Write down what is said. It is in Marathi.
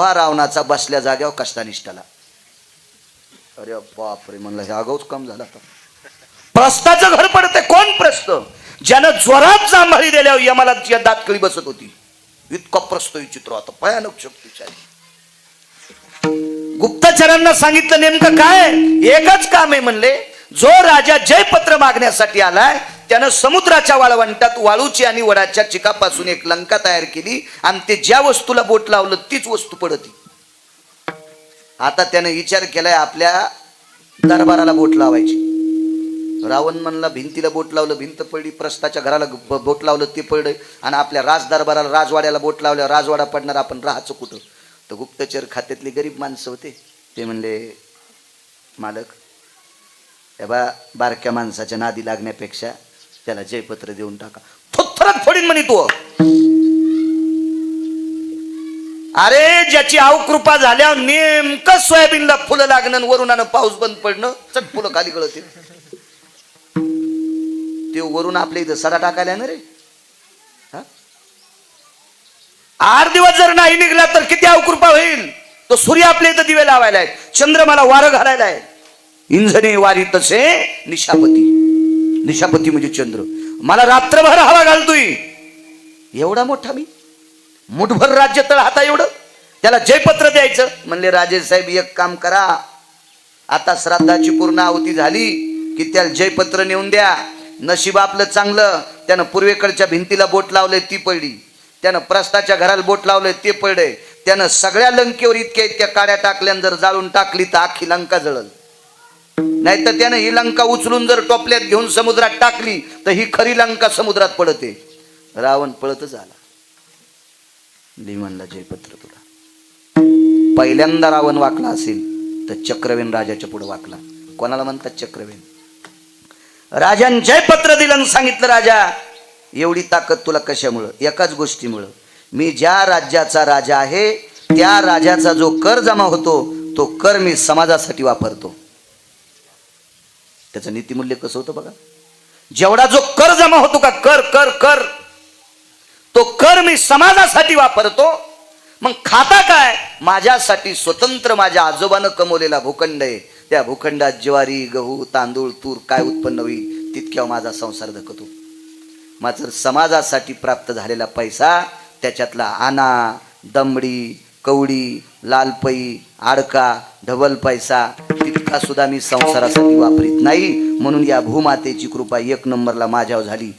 रावणाचा बसल्या जाग्यावर कष्टा निष्ठाला. अरे बापरे, म्हणलं हे आगाऊच काम झाला. प्रस्थाचं घर पडते. कोण प्रस्थ? ज्यानं जोरात जांभळी दिल्यावर यमाला दातकळी बसत होती. इतका प्रस्थ विचित्र होता, भयानक शक्तीशाली. गुप्तचरांना सांगितलं नेमकं काय? एकच काम आहे म्हणले. जो राजा जयपत्र मागण्यासाठी आलाय त्यानं समुद्राच्या वाळवंटात वाळूची आणि वडाच्या चिकापासून एक लंका तयार केली आणि ते ज्या वस्तूला बोट लावलं तीच वस्तू पडती. आता त्यानं विचार केलाय आपल्या दरबाराला बोट लावायची. रावण म्हणला भिंतीला बोट लावलं भिंत पडली, प्रस्थाच्या घराला बोट लावलं ते पडलं, आणि आपल्या राज दरबाराला राजवाड्याला बोट लावलं राजवाडा पडणार, आपण राहायचं कुठं? तर गुप्तचर खात्यातली गरीब माणसं होते. ते म्हणले मालक, या बारक्या माणसाच्या नादी लागण्यापेक्षा त्याला जयपत्र देऊन टाका. थोत्थरत फोडीन म्हणे तो. अरे ज्याची आवकृपा झाल्यावर नेमकं सोयाबीनला फुलं लागणं, वरुणानं पाऊस बंद पडणं, चट फुलं खाली गळते. ते वरून आपल्या इथं सडा टाकायला ना रे. 8 दिवस जर नाही निघला तर किती अवकृपा होईल. तो सूर्य आपल्या इथं दिवे लावायला आहे, चंद्रमाला वारं घालायला आहे. इंजने वारी तसे निशापती. निशापती म्हणजे चंद्र. मला रात्रभर हवा घालतोय. एवढा मोठा मी, मुठभर राज्य तळ हाता एवढं, त्याला जयपत्र द्यायचं. म्हणले राजे साहेब एक काम करा, आता श्राद्धाची पूर्ण आहुती झाली की त्याला जयपत्र नेऊन द्या. नशीब आपलं चांगलं, त्यानं पूर्वेकडच्या भिंतीला बोट लावले ती पडली, त्यानं प्रस्थाच्या घराला बोट लावले ते पडले, त्यानं सगळ्या लंकेवर इतक्या काड्या टाकल्या, जर जाळून टाकली तर अख्खी लंका जळल. नाही तर त्यानं ही लंका उचलून जर टोपल्यात घेऊन समुद्रात टाकली तर ही खरी लंका समुद्रात पडते. रावण पळतच आला. म्हणला जयपत्र तुला. पहिल्यांदा रावण वाकला असेल तर चक्रवेन राजाच्या पुढे वाकला. कोणाला म्हणतात चक्रवेन? राजान जयपत्र दिलं आणि सांगितलं राजा एवढी ताकद तुला कशामुळं? एकाच गोष्टीमुळं, मी ज्या राज्याचा राजा आहे त्या राजाचा जो कर जमा होतो तो कर मी समाजासाठी वापरतो. त्याचं नीतिमूल्य कसं होतं बघा. जेवढा जो कर जमा होतो का, कर कर कर, तो कर मी समाजासाठी वापरतो. मग खाता काय? माझ्यासाठी स्वतंत्र माझ्या आजोबानं कमवलेला भूखंड आहे. त्या भूखंडात ज्वारी गहू तांदूळ तूर काय उत्पन्न होईल तितक्यावर माझा संसार धकतो. मात्र समाजासाठी प्राप्त झालेला पैसा, त्याच्यातला आणा दमडी कवडी लालपई आडका ढबल पैसा तितका सुद्धा मी संसारासाठी वापरीत नाही. म्हणून या भूमातेची कृपा 1 नंबरला माझ्यावर झाली.